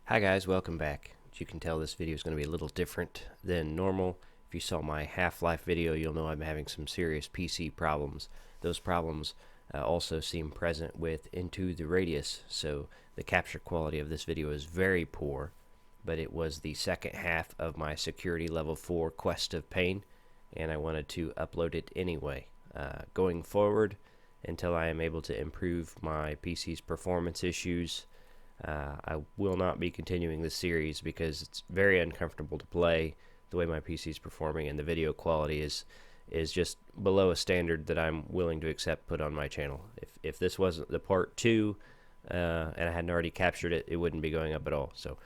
Hi guys, welcome back. As you can tell, this video is going to be a little different than normal. If you saw my Half-Life video, you'll know I'm having some serious PC problems. Those problems also seem present with Into the Radius, so the capture quality of this video is very poor, but it was the second half of my Security Level 4 Quest of Pain, and I wanted to upload it anyway. Going forward, until I am able to improve my PC's performance issues, I will not be continuing this series because it's very uncomfortable to play the way my PC is performing, and the video quality is just below a standard that I'm willing to accept put on my channel. If this wasn't the part 2 and I hadn't already captured it, it wouldn't be going up at all. So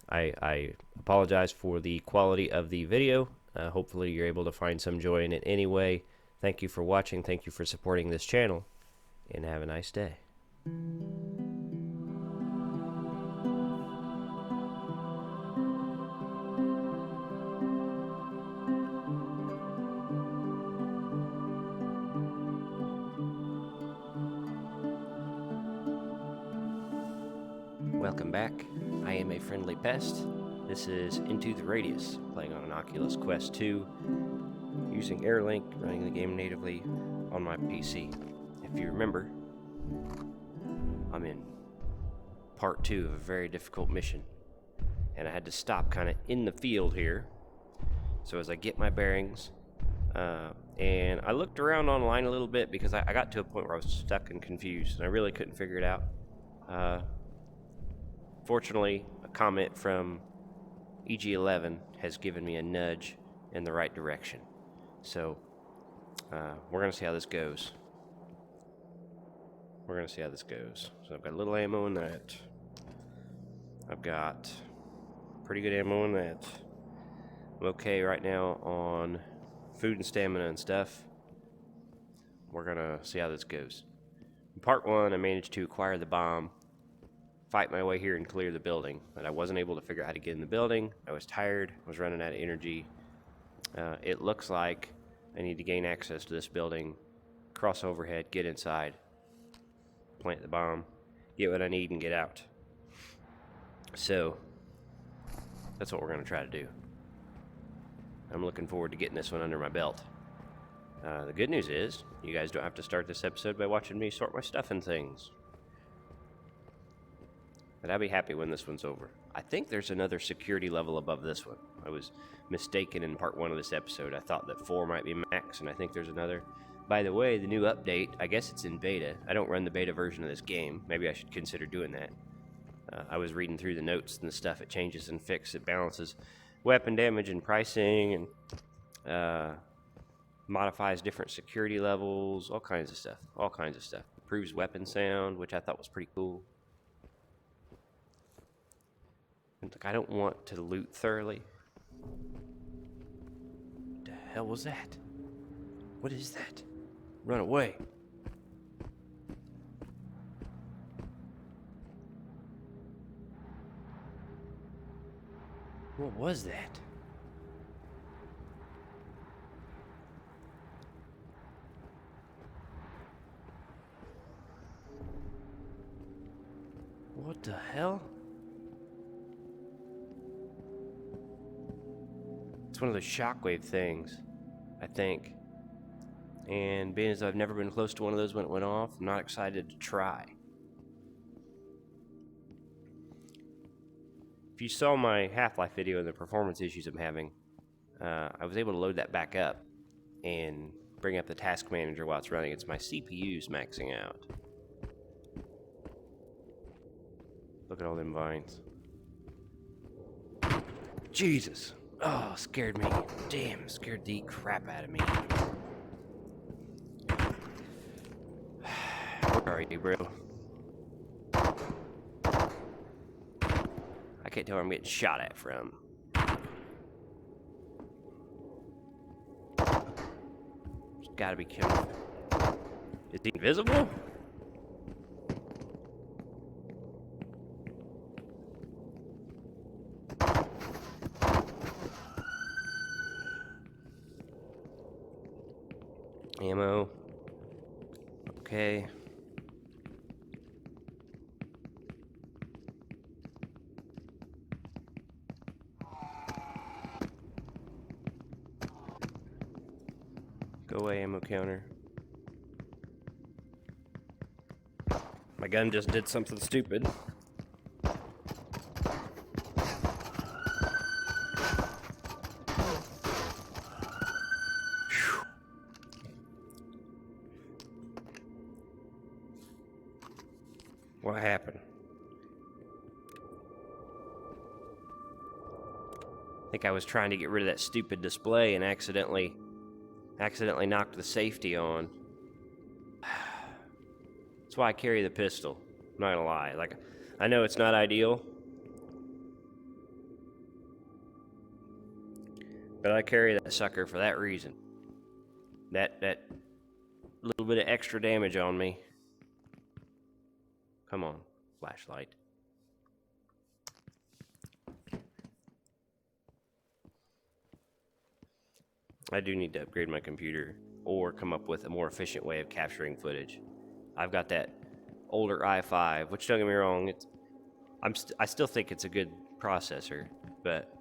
I apologize for the quality of the video. Hopefully you're able to find some joy in it anyway. Thank you for watching, thank you for supporting this channel, and have a nice day. Welcome back. I am a friendly pest. This is Into the Radius, playing on an Oculus Quest 2, using Airlink, running the game natively on my PC. If you remember, I'm in part 2 of a very difficult mission, and I had to stop kind of in the field here. So as I get my bearings, and I looked around online a little bit because I got to a point where I was stuck and confused, and I really couldn't figure it out. Fortunately, a comment from EG11 has given me a nudge in the right direction. So, we're going to see how this goes. So I've got a little ammo in that. I've got pretty good ammo in that. I'm okay right now on food and stamina and stuff. We're going to see how this goes. In part 1, I managed to acquire the bomb, fight my way here and clear the building, but I wasn't able to figure out how to get in the building. I was tired, I was running out of energy. It looks like I need to gain access to this building, cross overhead, get inside, plant the bomb, get what I need, and get out. So that's what we're going to try to do. I'm looking forward to getting this one under my belt. The good news is, you guys don't have to start this episode by watching me sort my stuff and things. But I'll be happy when this one's over. I think there's another security level above this one. I was mistaken in part 1 of this episode. I thought that 4 might be max, and I think there's another. By the way, the new update, I guess it's in beta. I don't run the beta version of this game. Maybe I should consider doing that. I was reading through the notes and the stuff. It changes and fixes. It balances weapon damage and pricing, and modifies different security levels, all kinds of stuff. Improves weapon sound, which I thought was pretty cool. Like, I don't want to loot thoroughly. What the hell was that? What is that? Run away. What was that? What the hell? It's one of those shockwave things, I think. And being as I've never been close to one of those when it went off, I'm not excited to try. If you saw my Half-Life video and the performance issues I'm having, I was able to load that back up and bring up the task manager while it's running. It's my CPU's maxing out. Look at all them vines. Jesus! Oh, scared me. Damn, scared the crap out of me. Where are you, bro? I can't tell where I'm getting shot at from. There's gotta be killing. Is he invisible? Ammo. Okay. Go away, ammo counter. My gun just did something stupid. What happened? I think I was trying to get rid of that stupid display and accidentally knocked the safety on. That's why I carry the pistol. I'm not gonna lie. Like, I know it's not ideal, but I carry that sucker for that reason. That little bit of extra damage on me. Come on, flashlight. I do need to upgrade my computer or come up with a more efficient way of capturing footage. I've got that older i5, which, don't get me wrong, I still think it's a good processor, but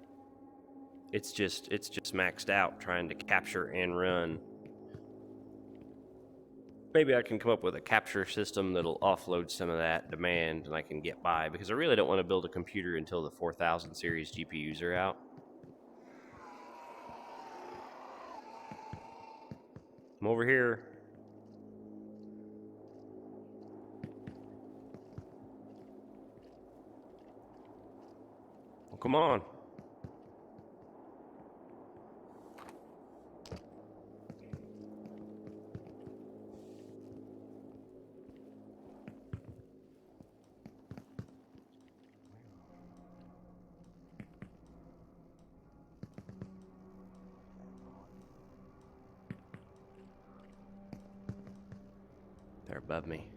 it's just maxed out trying to capture and run. Maybe I can come up with a capture system that'll offload some of that demand and I can get by, because I really don't want to build a computer until the 4000 series GPUs are out. I'm over here. Well, come on. They're above me.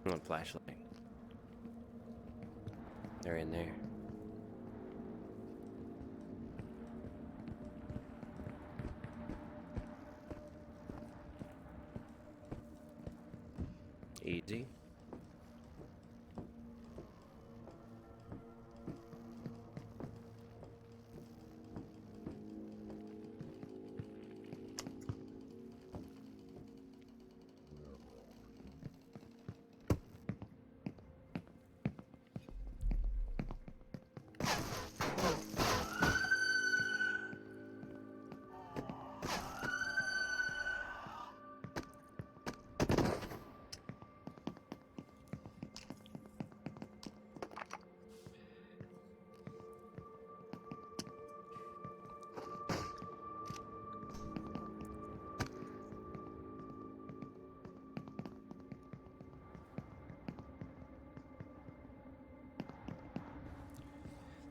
I'm on flashlight. They're in there. Easy.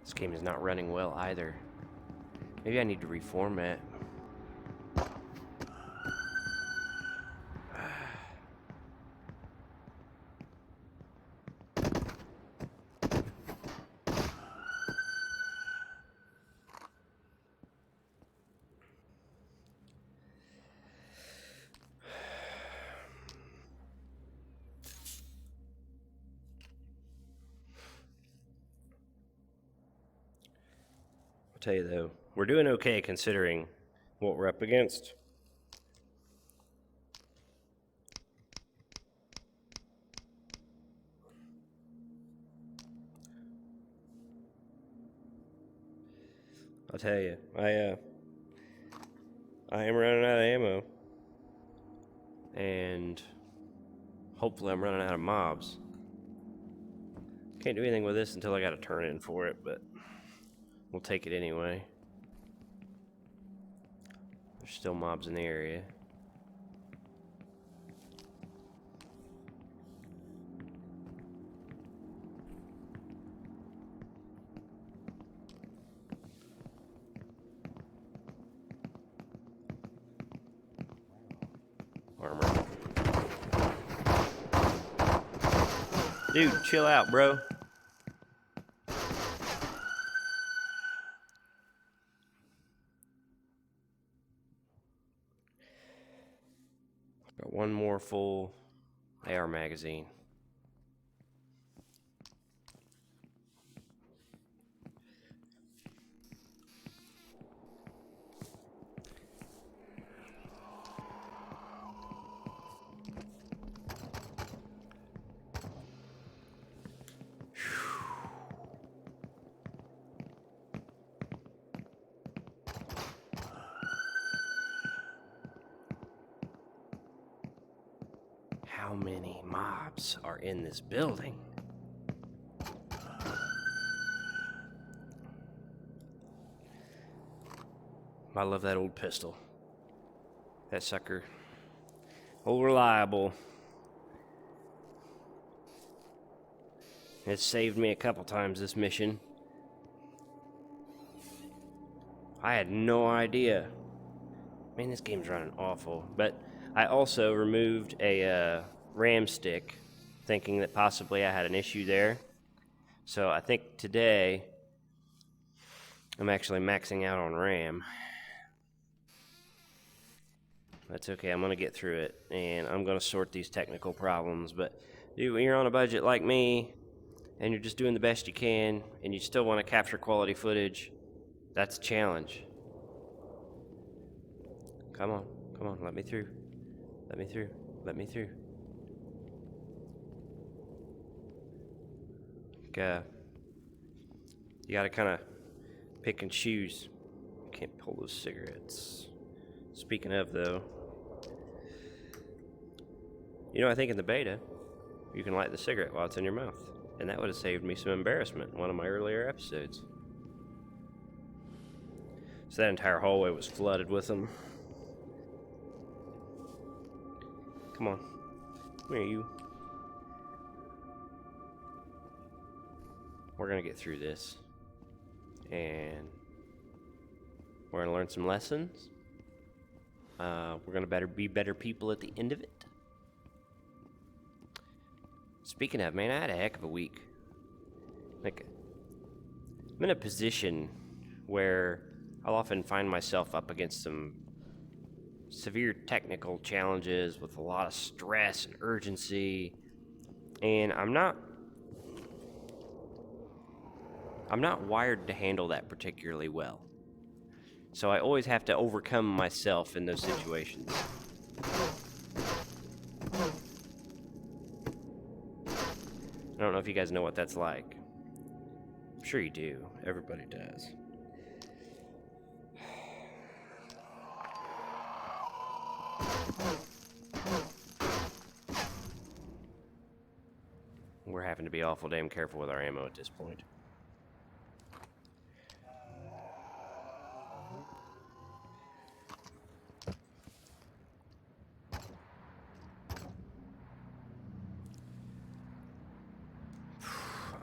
This game is not running well either. Maybe I need to reformat. I'll tell you though, we're doing okay considering what we're up against. I'll tell you, I am running out of ammo, and hopefully I'm running out of mobs. Can't do anything with this until I got a turn in for it, but we'll take it anyway. There's still mobs in the area. Armor. Dude, chill out, bro. Got one more full AR magazine. How many mobs are in this building? I love that old pistol. That sucker. Old reliable. It's saved me a couple times this mission. I had no idea. Man, this game's running awful. But I also removed a RAM stick, thinking that possibly I had an issue there. So I think today I'm actually maxing out on RAM. That's okay, I'm going to get through it, and I'm going to sort these technical problems. But dude, when you're on a budget like me, and you're just doing the best you can, and you still want to capture quality footage, that's a challenge. Come on, let me through. Let me through. You gotta kind of pick and choose. You can't pull those cigarettes. Speaking of, though, I think in the beta, you can light the cigarette while it's in your mouth. And that would have saved me some embarrassment in one of my earlier episodes. So that entire hallway was flooded with them. Come on. Come here, you. We're gonna get through this. And we're gonna learn some lessons. We're gonna be better people at the end of it. Speaking of, man, I had a heck of a week. Like, I'm in a position where I'll often find myself up against some severe technical challenges with a lot of stress and urgency, and I'm not wired to handle that particularly well. So I always have to overcome myself in those situations. I don't know if you guys know what that's like. I'm sure you do. Everybody does. We're having to be awful damn careful with our ammo at this point.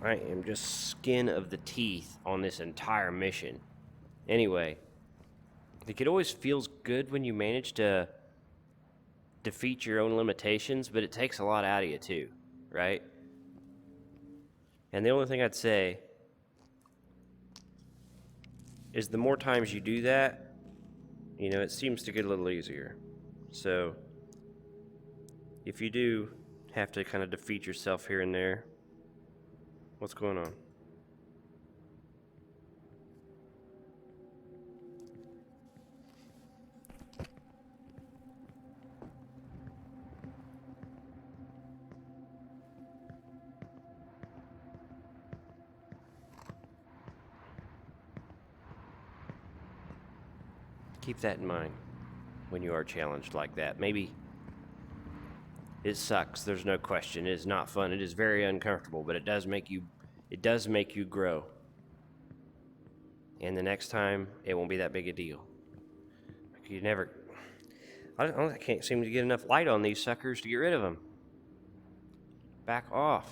I am just skin of the teeth on this entire mission. Anyway, it always feels good when you manage to defeat your own limitations, but it takes a lot out of you too, right? And the only thing I'd say is the more times you do that, it seems to get a little easier. So if you do have to kind of defeat yourself here and there, what's going on? Keep that in mind when you are challenged like that. Maybe it sucks, there's no question. It is not fun. It is very uncomfortable, but it does make you grow. And the next time, it won't be that big a deal. I can't seem to get enough light on these suckers to get rid of them. Back off.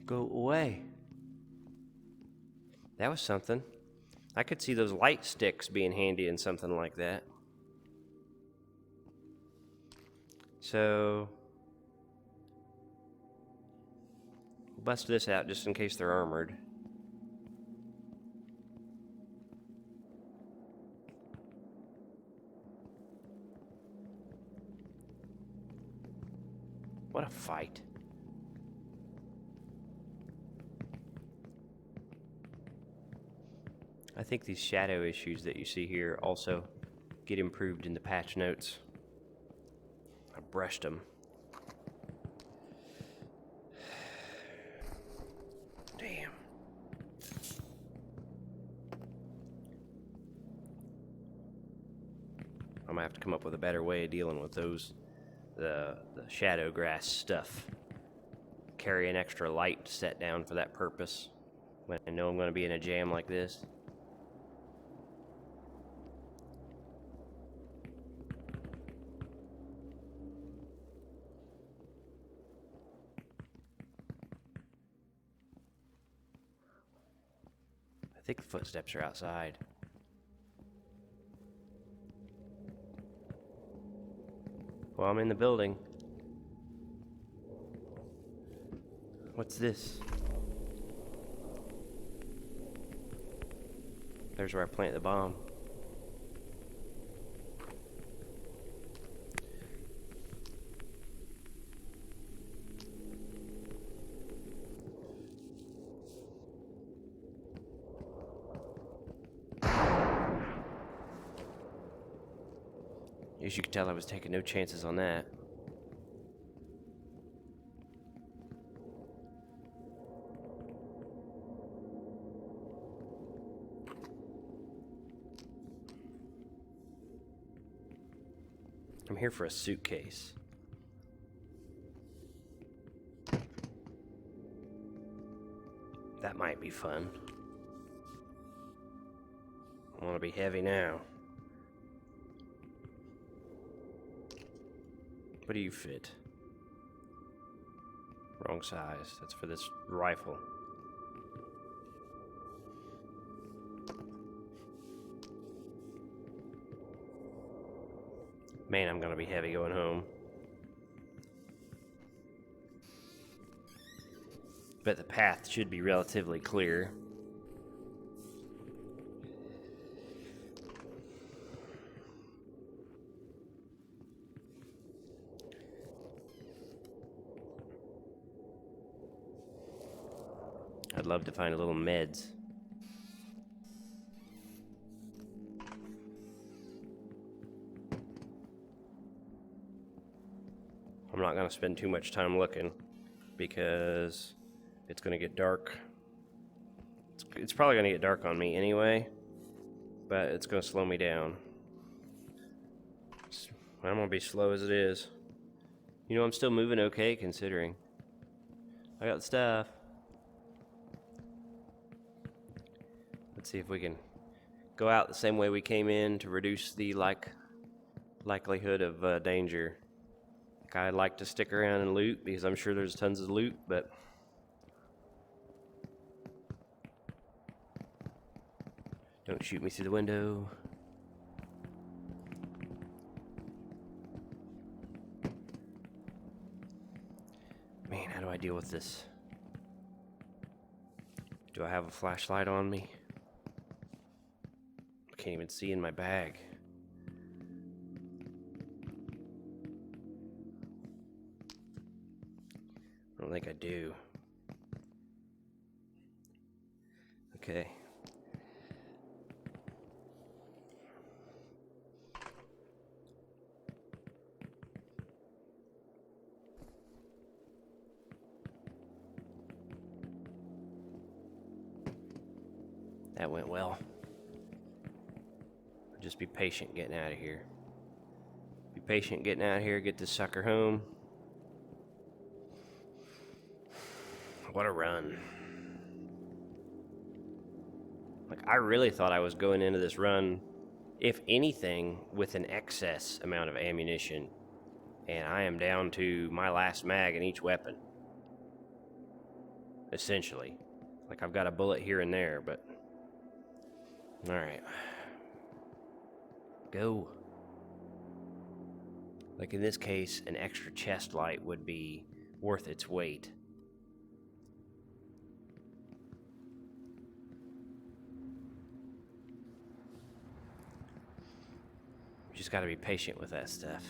Go away. That was something. I could see those light sticks being handy in something like that. So, we'll bust this out just in case they're armored. What a fight. I think these shadow issues that you see here also get improved in the patch notes. I brushed them. Damn. I'm gonna have to come up with a better way of dealing with those, the shadow grass stuff. Carry an extra light set down for that purpose when I know I'm gonna be in a jam like this. I think the footsteps are outside. Well, I'm in the building. What's this? There's where I plant the bomb. As you can tell, I was taking no chances on that. I'm here for a suitcase. That might be fun. I want to be heavy now. What do you fit? Wrong size. That's for this rifle. Man, I'm gonna be heavy going home. But the path should be relatively clear. I'd love to find a little meds. I'm not going to spend too much time looking because it's going to get dark. It's probably going to get dark on me anyway, but it's going to slow me down. I'm going to be slow as it is. You know, I'm still moving okay considering. I got the stuff. Let's see if we can go out the same way we came in to reduce the likelihood of danger. I'd like to stick around and loot because I'm sure there's tons of loot, but don't shoot me through the window. Man, how do I deal with this? Do I have a flashlight on me? I can't even see in my bag. I don't think I do. Okay. That went well. Just be patient getting out of here. Be patient getting out of here, get this sucker home. What a run. Like, I really thought I was going into this run, if anything, with an excess amount of ammunition. And I am down to my last mag in each weapon. Essentially. Like, I've got a bullet here and there, but... Alright. Go. Like, in this case, an extra chest light would be worth its weight. Just gotta be patient with that stuff.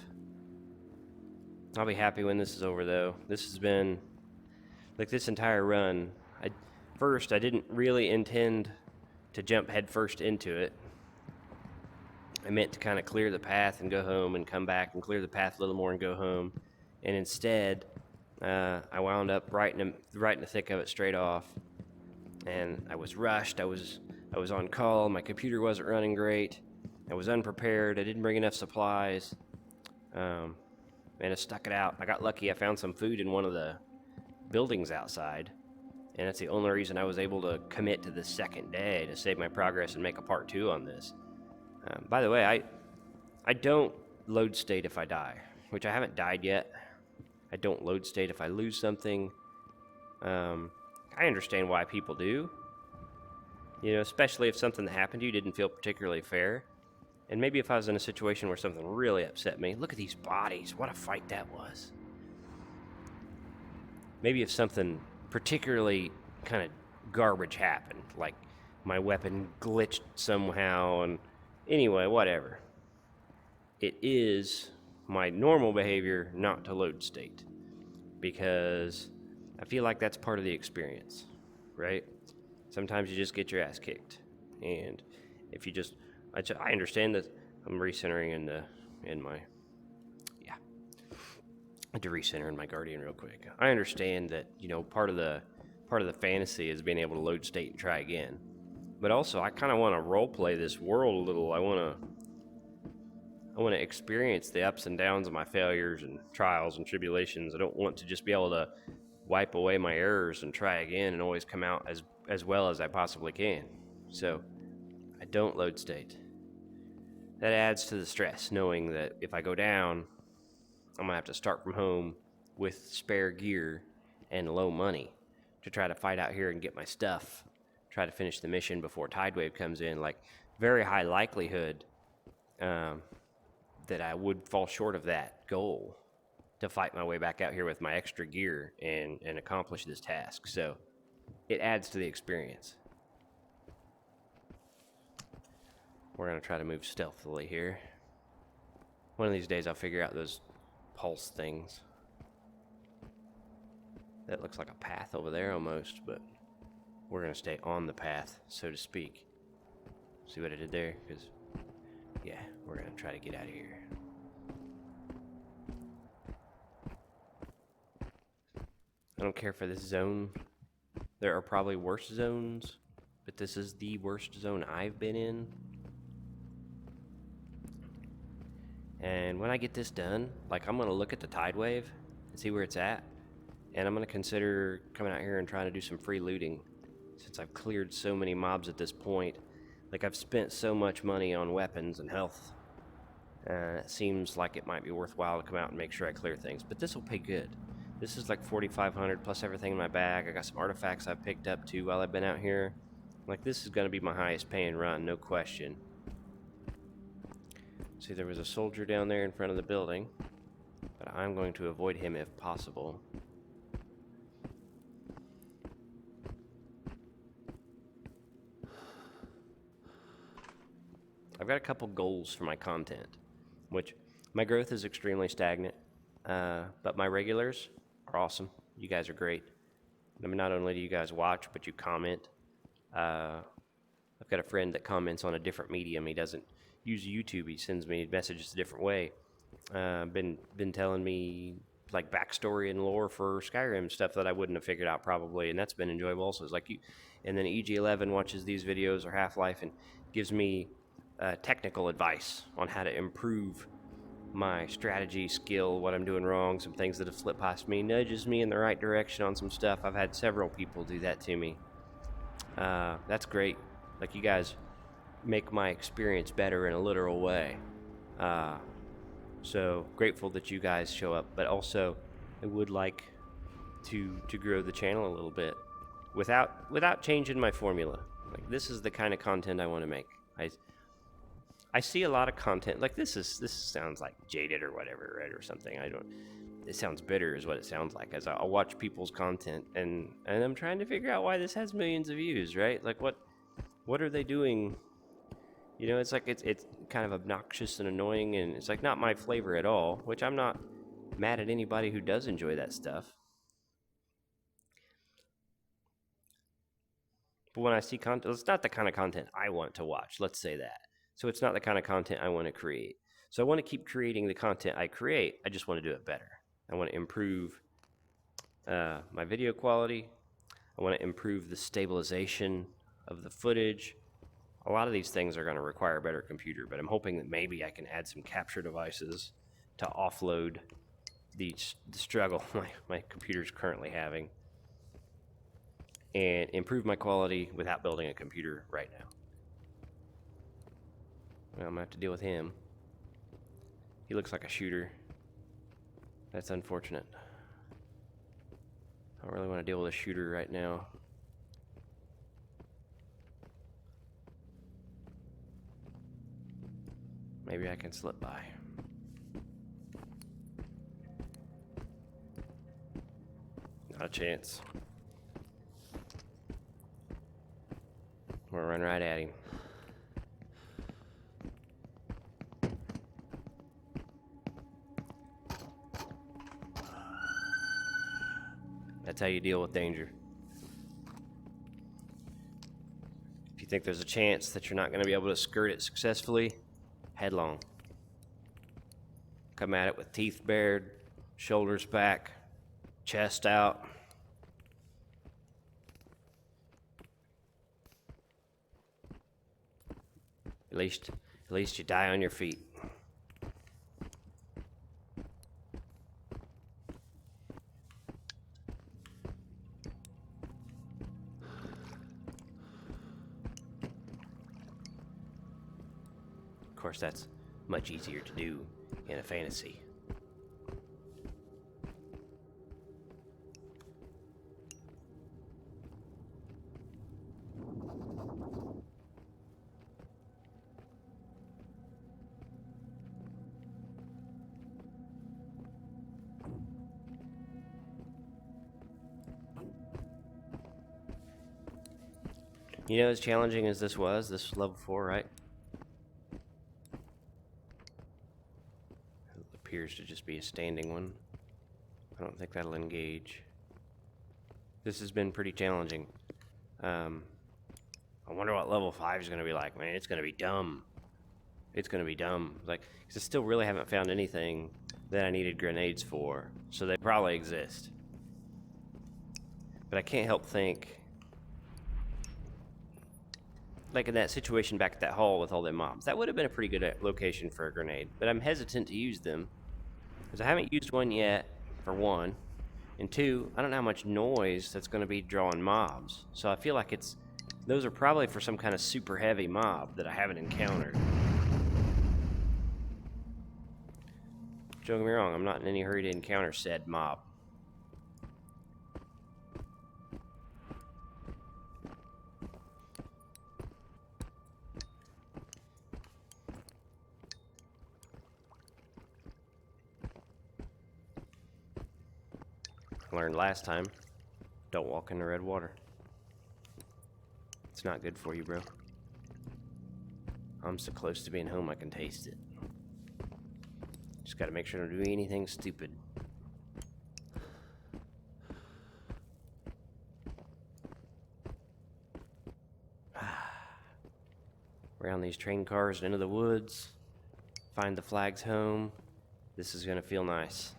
I'll be happy when this is over, though. This has been, like, this entire run. First, I didn't really intend to jump headfirst into it. I meant to kind of clear the path and go home and come back and clear the path a little more and go home. And instead, I wound up right in the thick of it straight off. And I was rushed. I was on call. My computer wasn't running great. I was unprepared. I didn't bring enough supplies. And I stuck it out. I got lucky. I found some food in one of the buildings outside. And that's the only reason I was able to commit to the second day to save my progress and make a part 2 on this. By the way, I don't load state if I die, which I haven't died yet. I don't load state if I lose something. I understand why people do. You know, especially if something that happened to you didn't feel particularly fair. And maybe if I was in a situation where something really upset me. Look at these bodies. What a fight that was. Maybe if something particularly kind of garbage happened, like my weapon glitched somehow, and anyway, whatever. It is my normal behavior not to load state, because I feel like that's part of the experience, right? Sometimes you just get your ass kicked, and if you just, I understand that I'm recentering in my, yeah, I had to recenter in my Guardian real quick. I understand that, you know, part of the fantasy is being able to load state and try again, but also I kind of want to role play this world a little. I want to experience the ups and downs of my failures and trials and tribulations. I don't want to just be able to wipe away my errors and try again and always come out as well as I possibly can. So I don't load state. That adds to the stress, knowing that if I go down, I'm gonna have to start from home with spare gear and low money to try to fight out here and get my stuff, try to finish the mission before Tidewave comes in. Like, very high likelihood that I would fall short of that goal to fight my way back out here with my extra gear and accomplish this task. So it adds to the experience. We're going to try to move stealthily here. One of these days I'll figure out those pulse things. That looks like a path over there almost, but we're going to stay on the path, so to speak. See what I did there? Because, yeah, we're going to try to get out of here. I don't care for this zone. There are probably worse zones, but this is the worst zone I've been in. And when I get this done, like, I'm going to look at the Tidewave and see where it's at. And I'm going to consider coming out here and trying to do some free looting. Since I've cleared so many mobs at this point. Like, I've spent so much money on weapons and health. It seems like it might be worthwhile to come out and make sure I clear things. But this will pay good. This is like 4,500 plus everything in my bag. I got some artifacts I've picked up too while I've been out here. Like, this is going to be my highest paying run, no question. See, there was a soldier down there in front of the building, but I'm going to avoid him if possible. I've got a couple goals for my content, which my growth is extremely stagnant, but my regulars are awesome. You guys are great. I mean, not only do you guys watch, but you comment. I've got a friend that comments on a different medium. He doesn't use YouTube. He sends me messages a different way. Been telling me like backstory and lore for Skyrim stuff that I wouldn't have figured out probably, and that's been enjoyable also. It's like you, and then EG11 watches these videos or Half-Life and gives me technical advice on how to improve my strategy, skill, what I'm doing wrong, some things that have slipped past me, nudges me in the right direction on some stuff. I've had several people do that to me. That's great. Like, you guys make my experience better in a literal way. So grateful that you guys show up, but also I would like to grow the channel a little bit without changing my formula. Like, this is the kind of content I want to make. I see a lot of content like this sounds like jaded or whatever, right, or something. It sounds bitter is what it sounds like, as I'll watch people's content and I'm trying to figure out why this has millions of views, right? Like, what are they doing? You know, it's like it's kind of obnoxious and annoying, and it's like not my flavor at all, which I'm not mad at anybody who does enjoy that stuff. But when I see content, it's not the kind of content I want to watch, let's say that. So it's not the kind of content I want to create. So I want to keep creating the content I create. I just want to do it better. I want to improve my video quality. I want to improve the stabilization of the footage. A lot of these things are going to require a better computer, but I'm hoping that maybe I can add some capture devices to offload the struggle my computer's currently having and improve my quality without building a computer right now. Well, I'm going to have to deal with him. He looks like a shooter. That's unfortunate. I don't really want to deal with a shooter right now. Maybe I can slip by. Not a chance. I'm gonna run right at him. That's how you deal with danger. If you think there's a chance that you're not going to be able to skirt it successfully, headlong. Come at it with teeth bared, shoulders back, chest out. At least you die on your feet. Of course, that's much easier to do in a fantasy. You know, as challenging as this was level 4, right? It appears to just be a standing one. I don't think that'll engage. This has been pretty challenging. I wonder what level 5 is going to be like. Man, it's going to be dumb. It's going to be dumb. Like, 'cause I still really haven't found anything that I needed grenades for. So they probably exist. But I can't help think, like in that situation back at that hall with all them mobs, that would have been a pretty good location for a grenade. But I'm hesitant to use them because I haven't used one yet, for one. And two, I don't know how much noise that's going to be drawing mobs. So I feel like those are probably for some kind of super heavy mob that I haven't encountered. Don't get me wrong, I'm not in any hurry to encounter said mob. Learned last time, don't walk in the red water. It's not good for you, bro. I'm so close to being home I can taste it. Just gotta make sure I don't do anything stupid. Around these train cars and into the woods. Find the flag's home. This is gonna feel nice.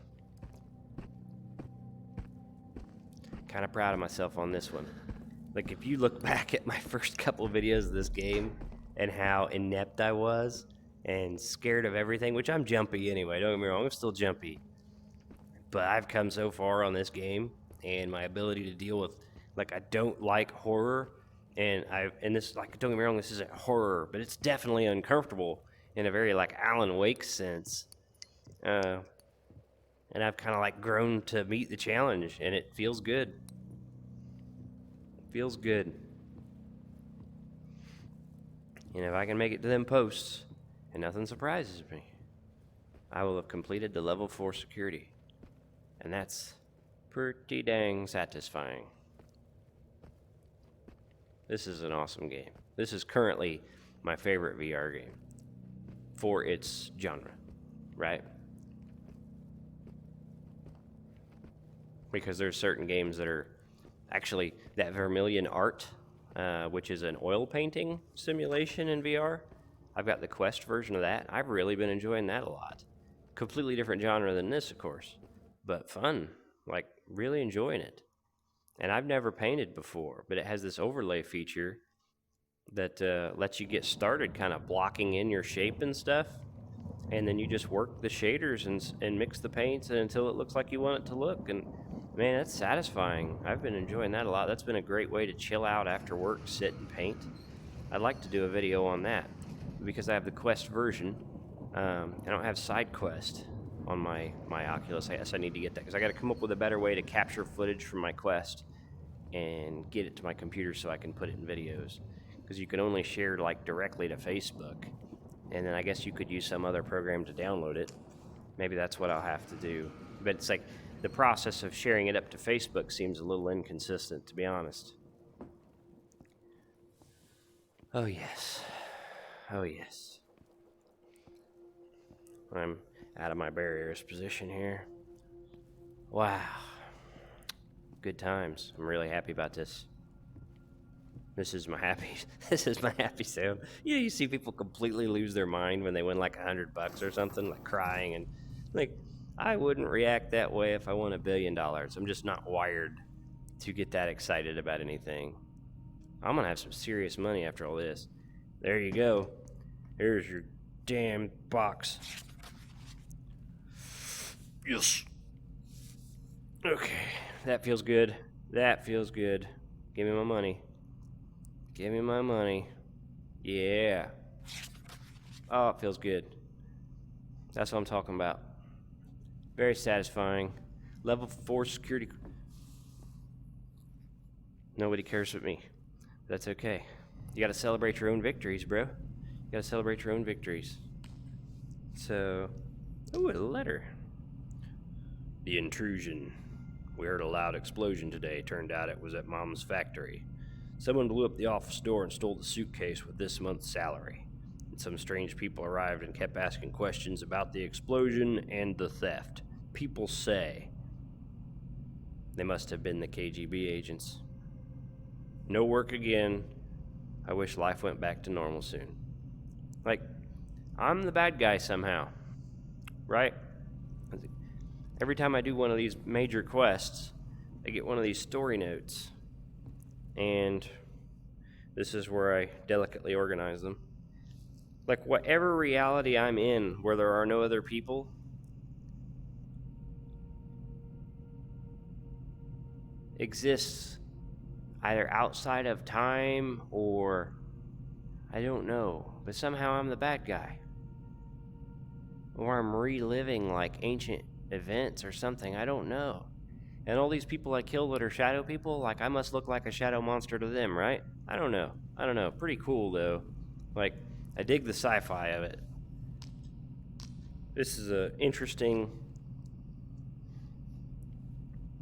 Kind of proud of myself on this one. Like, if you look back at my first couple videos of this game and how inept I was and scared of everything, which I'm jumpy anyway, don't get me wrong, I'm still jumpy. But I've come so far on this game and my ability to deal with, like, I don't like horror, and this, like, don't get me wrong, this isn't horror, but it's definitely uncomfortable in a very, like, Alan Wake sense. And I've kind of, like, grown to meet the challenge, and it feels good. Feels good. And if I can make it to them posts and nothing surprises me, I will have completed the level 4 security. And that's pretty dang satisfying. This is an awesome game. This is currently my favorite VR game for its genre, right? Because there's certain games that are actually that Vermilion Art, which is an oil painting simulation in VR. I've got the Quest version of that. I've really been enjoying that a lot. Completely different genre than this, of course, but fun. Like, really enjoying it. And I've never painted before, but it has this overlay feature that lets you get started kind of blocking in your shape and stuff. And then you just work the shaders and mix the paints until it looks like you want it to look. And man, that's satisfying. I've been enjoying that a lot. That's been a great way to chill out after work, sit and paint. I'd like to do a video on that because I have the Quest version. I don't have side Quest on my Oculus. I guess I need to get that because I got to come up with a better way to capture footage from my Quest and get it to my computer so I can put it in videos. Because you can only share like directly to Facebook, and then I guess you could use some other program to download it. Maybe that's what I'll have to do. But it's like the process of sharing it up to Facebook seems a little inconsistent, to be honest. Oh yes. Oh yes. I'm out of my barriers position here. Wow. Good times. I'm really happy about this. This is my happy sound. You know, you see people completely lose their mind when they win like $100 or something, like crying, and like, I wouldn't react that way if I won $1 billion. I'm just not wired to get that excited about anything. I'm gonna have some serious money after all this. There you go. Here's your damn box. Yes. Okay, that feels good. That feels good. Give me my money. Give me my money. Yeah. Oh, it feels good. That's what I'm talking about. Very satisfying. Level 4 security. Nobody cares with me. That's okay. You gotta celebrate your own victories, bro. You gotta celebrate your own victories. So, ooh, a letter. The intrusion. We heard a loud explosion today. Turned out it was at Mom's factory. Someone blew up the office door and stole the suitcase with this month's salary. And some strange people arrived and kept asking questions about the explosion and the theft. People say they must have been the KGB agents. No work again. I wish life went back to normal soon. Like, I'm the bad guy somehow, right? Every time I do one of these major quests, I get one of these story notes. And this is where I delicately organize them. Like, whatever reality I'm in where there are no other people, exists either outside of time or I don't know, but somehow I'm the bad guy. Or I'm reliving like ancient events or something, I don't know. And all these people I kill that are shadow people, like I must look like a shadow monster to them, right? I don't know. Pretty cool though. Like, I dig the sci-fi of it. This is a interesting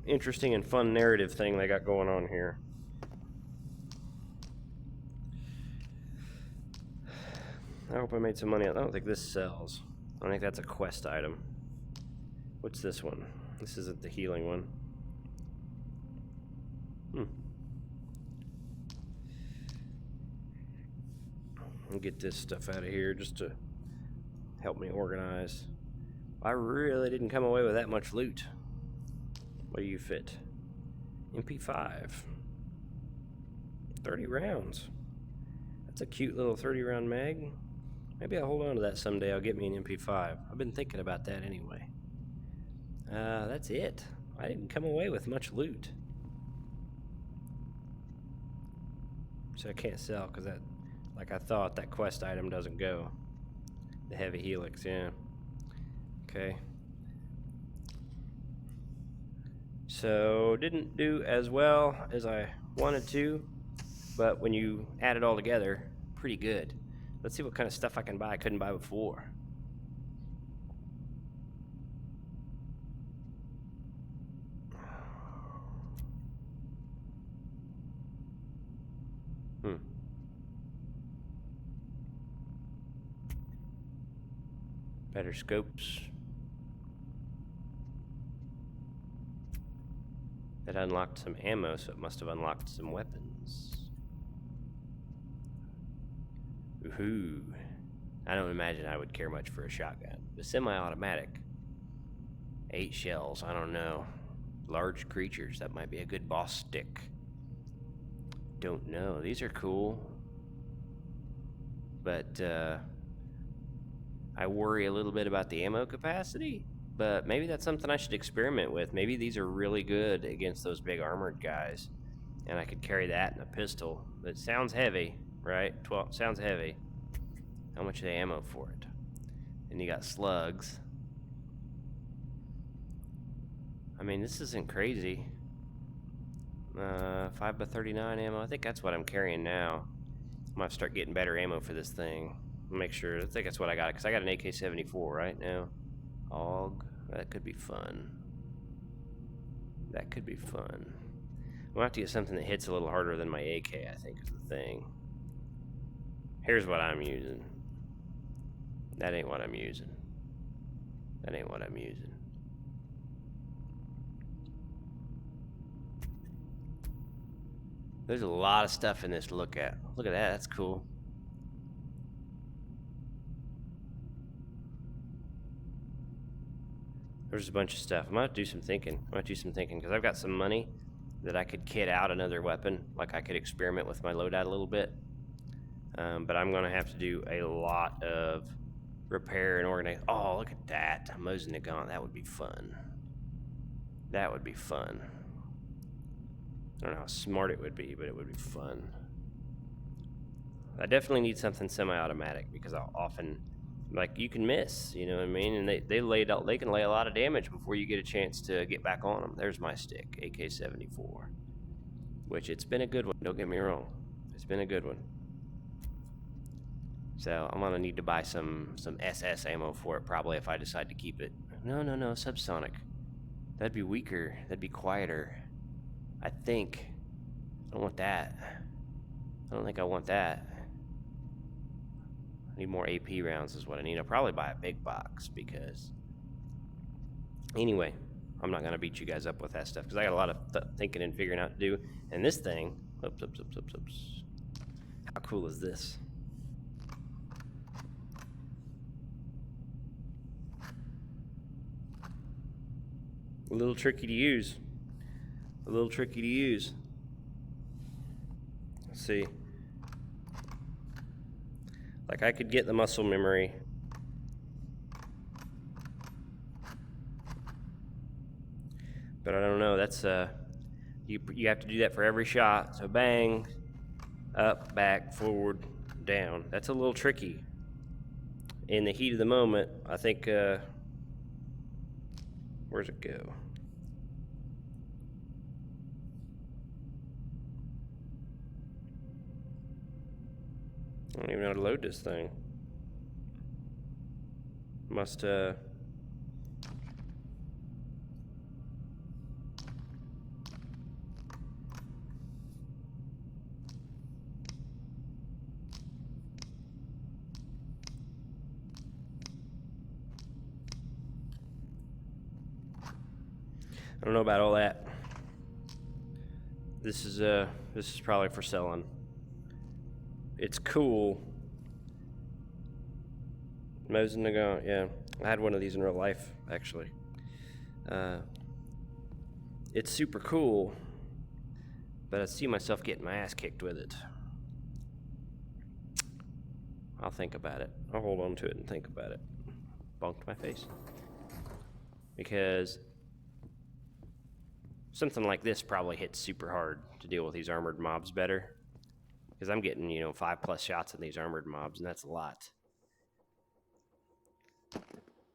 and fun narrative thing they got going on here. I hope I made some money. I don't think this sells. I think that's a quest item. What's this one? This isn't the healing one. I'll get this stuff out of here just to help me organize. I really didn't come away with that much loot. What do you fit? MP5. 30 rounds. That's a cute little 30 round mag. Maybe I'll hold on to that someday. I'll get me an MP5. I've been thinking about that anyway. That's it. I didn't come away with much loot. So I can't sell because that, like I thought, that quest item doesn't go. The heavy helix, yeah. Okay. So didn't do as well as I wanted to, but when you add it all together, pretty good. Let's see what kind of stuff I can buy I couldn't buy before. Better scopes. That unlocked some ammo, so it must have unlocked some weapons. Ooh. I don't imagine I would care much for a shotgun. The semi-automatic. 8 shells, I don't know. Large creatures, that might be a good boss stick. Don't know. These are cool. but I worry a little bit about the ammo capacity. But maybe that's something I should experiment with. Maybe these are really good against those big armored guys, and I could carry that in a pistol. It sounds heavy, right? 12 sounds heavy. How much are the ammo for it? And you got slugs. I mean, this isn't crazy. 5x39 ammo. I think that's what I'm carrying now. I'm gonna start getting better ammo for this thing. Make sure. I think that's what I got, because I got an AK-74 right now. AUG. That could be fun. That could be fun. I'm gonna have to get something that hits a little harder than my AK, I think, is the thing. Here's what I'm using. That ain't what I'm using. That ain't what I'm using. There's a lot of stuff in this to look at. Look at that, that's cool. There's a bunch of stuff. I'm gonna do some thinking. Because I've got some money that I could kit out another weapon. Like I could experiment with my loadout a little bit. But I'm gonna have to do a lot of repair and organize. Oh, look at that. Mosin Nagant. That would be fun. That would be fun. I don't know how smart it would be, but it would be fun. I definitely need something semi-automatic, because I'll often, like, you can miss, you know what I mean? And they can lay a lot of damage before you get a chance to get back on them. There's my stick, AK-74, which it's been a good one. Don't get me wrong, it's been a good one. So I'm gonna need to buy some SS ammo for it, probably, if I decide to keep it. No, subsonic. That'd be weaker. That'd be quieter. I think. I don't want that. I don't think I want that. I need more AP rounds is what I need. I'll probably buy a big box, because... Anyway, I'm not gonna beat you guys up with that stuff, because I got a lot of thinking and figuring out to do. And this thing... Oops. How cool is this? A little tricky to use. Let's see. Like, I could get the muscle memory. But I don't know, that's, you have to do that for every shot. So bang, up, back, forward, down. That's a little tricky. In the heat of the moment, I think, where's it go? I don't even know how to load this thing. Must, I don't know about all that. This is probably for selling. It's cool. Mosin Nagant, yeah. I had one of these in real life, actually. It's super cool, but I see myself getting my ass kicked with it. I'll think about it. I'll hold on to it and think about it. Bonked my face. Because something like this probably hits super hard to deal with these armored mobs better. Because I'm getting, 5+ shots in these armored mobs, and that's a lot.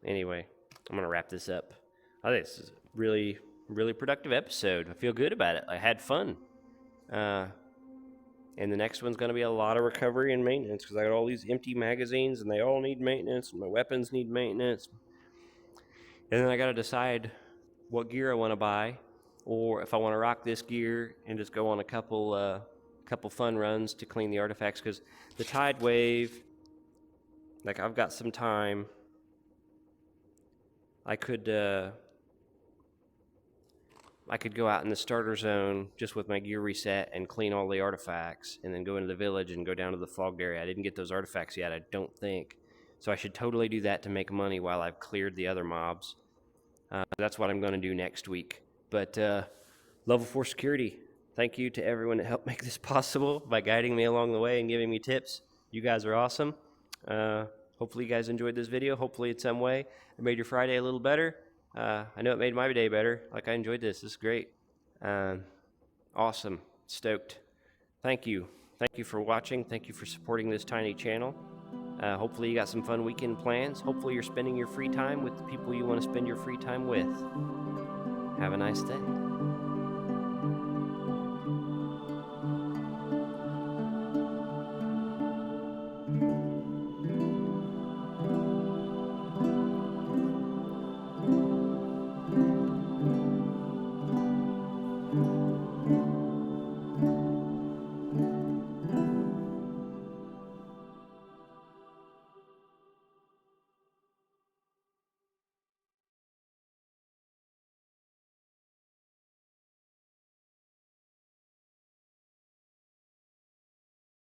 Anyway, I'm going to wrap this up. I think this is a really, really productive episode. I feel good about it. I had fun. And the next one's going to be a lot of recovery and maintenance, because I got all these empty magazines, and they all need maintenance, and my weapons need maintenance. And then I got to decide what gear I want to buy, or if I want to rock this gear and just go on a couple fun runs to clean the artifacts, because the tide wave, like, I've got some time. I could go out in the starter zone just with my gear reset and clean all the artifacts, and then go into the village and go down to the fogged area. I didn't get those artifacts yet, I don't think. So I should totally do that to make money while I've cleared the other mobs. That's what I'm going to do next week. But level 4 security. Thank you to everyone that helped make this possible by guiding me along the way and giving me tips. You guys are awesome. Hopefully you guys enjoyed this video. Hopefully in some way it made your Friday a little better. I know it made my day better. Like, I enjoyed this. This is great. Awesome. Stoked. Thank you. Thank you for watching. Thank you for supporting this tiny channel. Hopefully you got some fun weekend plans. Hopefully you're spending your free time with the people you want to spend your free time with. Have a nice day.